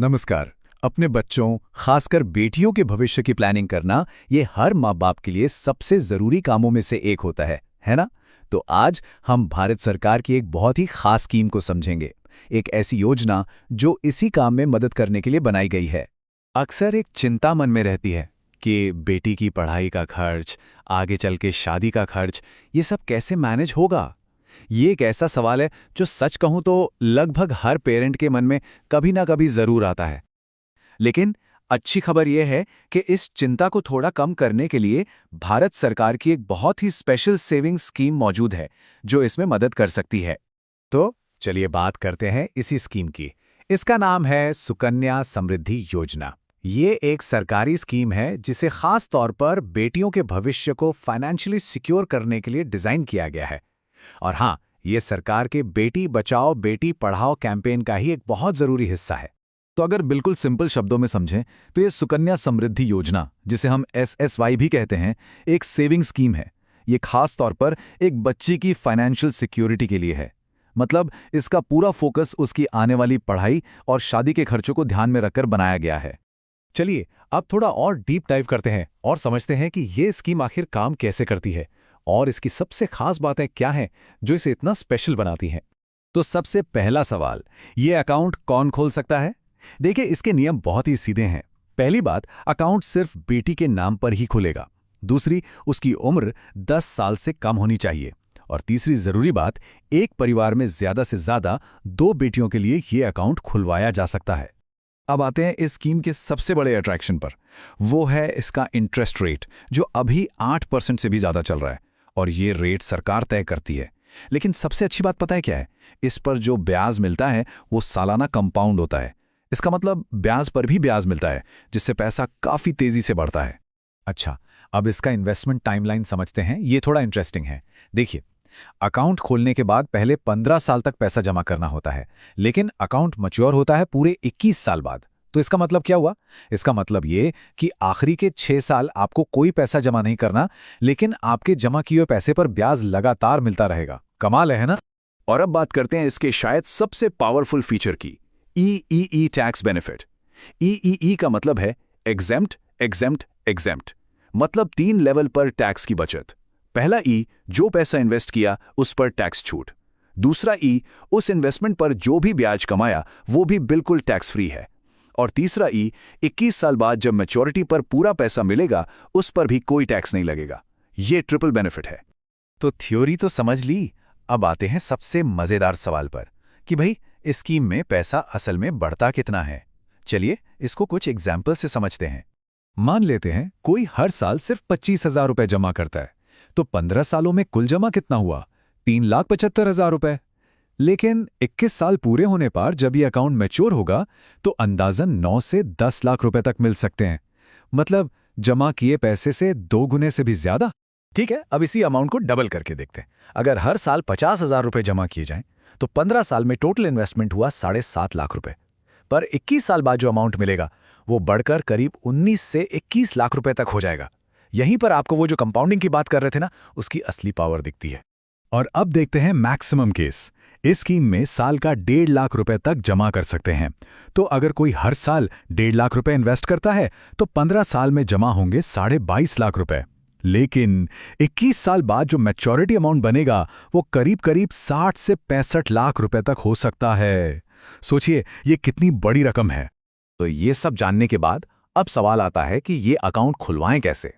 नमस्कार। अपने बच्चों, खासकर बेटियों के भविष्य की प्लानिंग करना ये हर माँ बाप के लिए सबसे ज़रूरी कामों में से एक होता है ना? तो आज हम भारत सरकार की एक बहुत ही खास स्कीम को समझेंगे। एक ऐसी योजना जो इसी काम में मदद करने के लिए बनाई गई है। अक्सर एक चिंता मन में रहती है कि बेटी की पढ़ाई का खर्च, आगे चल के शादी का खर्च, ये सब कैसे मैनेज होगा? ये एक ऐसा सवाल है जो सच कहूं तो लगभग हर पेरेंट के मन में कभी ना कभी जरूर आता है। लेकिन अच्छी खबर यह है कि इस चिंता को थोड़ा कम करने के लिए भारत सरकार की एक बहुत ही स्पेशल सेविंग स्कीम मौजूद है जो इसमें मदद कर सकती है। तो चलिए बात करते हैं इसी स्कीम की। इसका नाम है सुकन्या समृद्धि योजना। ये एक सरकारी स्कीम है जिसे खास तौर पर बेटियों के भविष्य को फाइनेंशियली सिक्योर करने के लिए डिजाइन किया गया है। और हाँ, ये सरकार के बेटी बचाओ बेटी पढ़ाओ कैंपेन का ही एक बहुत जरूरी हिस्सा है। तो अगर बिल्कुल सिंपल शब्दों में समझें तो ये सुकन्या समृद्धि योजना, जिसे हम SSY भी कहते हैं, एक सेविंग स्कीम है। ये खास तौर पर एक बच्ची की फाइनेंशियल सिक्योरिटी के लिए है। मतलब इसका पूरा फोकस उसकी आने वाली पढ़ाई और शादी के खर्चों को ध्यान में रखकर बनाया गया है। चलिए अब थोड़ा और डीप डाइव करते हैं और समझते हैं कि ये स्कीम आखिर काम कैसे करती है और इसकी सबसे खास बातें क्या हैं जो इसे इतना स्पेशल बनाती हैं। तो सबसे पहला सवाल, ये अकाउंट कौन खोल सकता है? देखिए, इसके नियम बहुत ही सीधे हैं। पहली बात, अकाउंट सिर्फ बेटी के नाम पर ही खुलेगा। दूसरी, उसकी उम्र 10 साल से कम होनी चाहिए। और तीसरी जरूरी बात, एक परिवार में ज्यादा से ज्यादा 2 बेटियों के लिए ये अकाउंट खुलवाया जा सकता है। अब आते हैं इस स्कीम के सबसे बड़े अट्रैक्शन पर। वो है इसका इंटरेस्ट रेट, जो अभी 8% से भी ज्यादा चल रहा है। और ये रेट सरकार तय करती है। लेकिन सबसे अच्छी बात पता है क्या है? इस पर जो ब्याज मिलता है वो सालाना कंपाउंड होता है। इसका मतलब ब्याज पर भी ब्याज मिलता है, जिससे पैसा काफी तेजी से बढ़ता है। अच्छा, अब इसका इन्वेस्टमेंट टाइमलाइन समझते हैं। ये थोड़ा इंटरेस्टिंग है। देखिए, अकाउंट खोलने के बाद पहले 15 साल तक पैसा जमा करना होता है, लेकिन अकाउंट मैच्योर होता है पूरे 21 साल बाद। तो इसका मतलब क्या हुआ? इसका मतलब ये कि आखिरी के 6 साल आपको कोई पैसा जमा नहीं करना, लेकिन आपके जमा किए हुए पैसे पर ब्याज लगातार मिलता रहेगा। कमाल है ना? और अब बात करते हैं इसके शायद सबसे पावरफुल फीचर की, EEE टैक्स बेनिफिट। EEE का मतलब है एग्जेम्प्ट, एग्जेम्प्ट, एग्जेम्प्ट। मतलब 3 लेवल पर टैक्स की बचत। पहला E, जो पैसा इन्वेस्ट किया उस पर टैक्स छूट। दूसरा E, उस इन्वेस्टमेंट पर जो भी ब्याज कमाया वो भी बिल्कुल टैक्स फ्री है। और तीसरा E, 21 साल बाद जब मैच्योरिटी पर पूरा पैसा मिलेगा उस पर भी कोई टैक्स नहीं लगेगा। ये ट्रिपल बेनिफिट है। तो थ्योरी तो समझ ली। अब आते हैं सबसे मजेदार सवाल पर कि भाई, इस स्कीम में पैसा असल में बढ़ता कितना है। चलिए इसको कुछ एग्जाम्पल से समझते हैं। मान लेते हैं कोई हर साल सिर्फ 25,000 रुपए जमा करता है, तो 15 सालों में कुल जमा कितना हुआ? 3,75,000 रुपए। लेकिन 21 साल पूरे होने पर जब ये अकाउंट मैच्योर होगा तो अंदाजन 9 से 10 लाख रुपए तक मिल सकते हैं। मतलब जमा किए पैसे से 2 गुने से भी ज्यादा। ठीक है, अब इसी अमाउंट को डबल करके देखते हैं। अगर हर साल 50,000 रुपए जमा किए जाएं तो 15 साल में टोटल इन्वेस्टमेंट हुआ 7.5 लाख रुपए। पर 21 साल बाद जो अमाउंट मिलेगा वो बढ़कर करीब 19 से 21 लाख रुपए तक हो जाएगा। यहीं पर आपको वो जो कंपाउंडिंग की बात कर रहे थे ना, उसकी असली पावर दिखती है। और अब देखते हैं मैक्सिमम केस। इस स्कीम में साल का 1.5 लाख रुपए तक जमा कर सकते हैं। तो अगर कोई हर साल 1.5 लाख रुपए इन्वेस्ट करता है तो 15 साल में जमा होंगे 22.5 लाख रुपए। लेकिन 21 साल बाद जो मैच्योरिटी अमाउंट बनेगा वो करीब करीब 60 से 65 लाख रुपए तक हो सकता है। सोचिए ये कितनी बड़ी रकम है। तो ये सब जानने के बाद अब सवाल आता है कि ये अकाउंट खुलवाएं कैसे।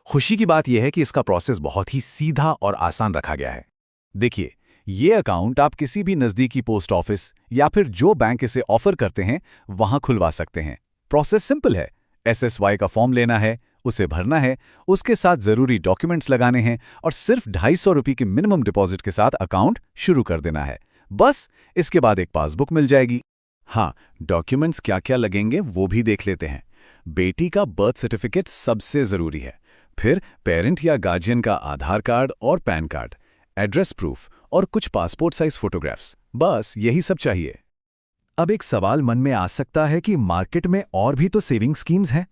खुशी की बात यह है कि इसका प्रोसेस बहुत ही सीधा और आसान रखा गया है। देखिए, ये अकाउंट आप किसी भी नज़दीकी पोस्ट ऑफिस या फिर जो बैंक इसे ऑफर करते हैं वहां खुलवा सकते हैं। प्रोसेस सिंपल है। SSY का फॉर्म लेना है, उसे भरना है, उसके साथ जरूरी डॉक्यूमेंट्स लगाने हैं और सिर्फ 250 रुपये की मिनिमम डिपॉजिट के साथ अकाउंट शुरू कर देना है। बस इसके बाद एक पासबुक मिल जाएगी। हाँ, डॉक्यूमेंट्स क्या क्या लगेंगे वो भी देख लेते हैं। बेटी का बर्थ सर्टिफिकेट सबसे जरूरी है। फिर पेरेंट या गार्जियन का आधार कार्ड और पैन कार्ड, एड्रेस प्रूफ और कुछ पासपोर्ट साइज फोटोग्राफ्स। बस यही सब चाहिए। अब एक सवाल मन में आ सकता है कि मार्केट में और भी तो सेविंग स्कीम्स हैं,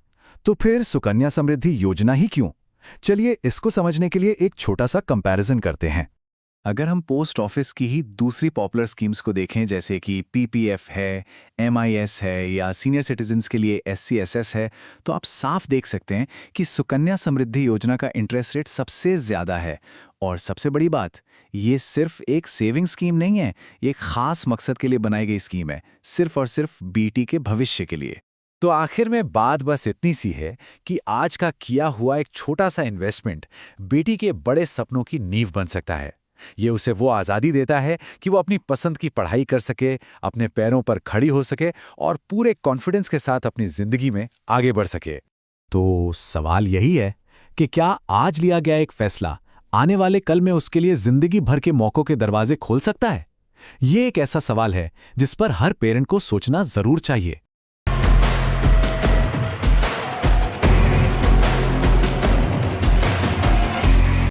तो फिर सुकन्या समृद्धि योजना ही क्यों? चलिए इसको समझने के लिए एक छोटा सा कंपैरिजन करते हैं। अगर हम पोस्ट ऑफिस की ही दूसरी पॉपुलर स्कीम्स को देखें, जैसे कि पीपीएफ है, एमआईएस है या सीनियर सिटीजन्स के लिए एससीएसएस है, तो आप साफ देख सकते हैं कि सुकन्या समृद्धि योजना का इंटरेस्ट रेट सबसे ज़्यादा है। और सबसे बड़ी बात, ये सिर्फ एक सेविंग स्कीम नहीं है, ये एक खास मकसद के लिए बनाई गई स्कीम है, सिर्फ और सिर्फ बेटी के भविष्य के लिए। तो आखिर में बात बस इतनी सी है कि आज का किया हुआ एक छोटा सा इन्वेस्टमेंट बेटी के बड़े सपनों की नींव बन सकता है। ये उसे वो आज़ादी देता है कि वो अपनी पसंद की पढ़ाई कर सके, अपने पैरों पर खड़ी हो सके और पूरे कॉन्फिडेंस के साथ अपनी जिंदगी में आगे बढ़ सके। तो सवाल यही है कि क्या आज लिया गया एक फैसला आने वाले कल में उसके लिए जिंदगी भर के मौकों के दरवाजे खोल सकता है? ये एक ऐसा सवाल है जिस पर हर पेरेंट को सोचना जरूर चाहिए।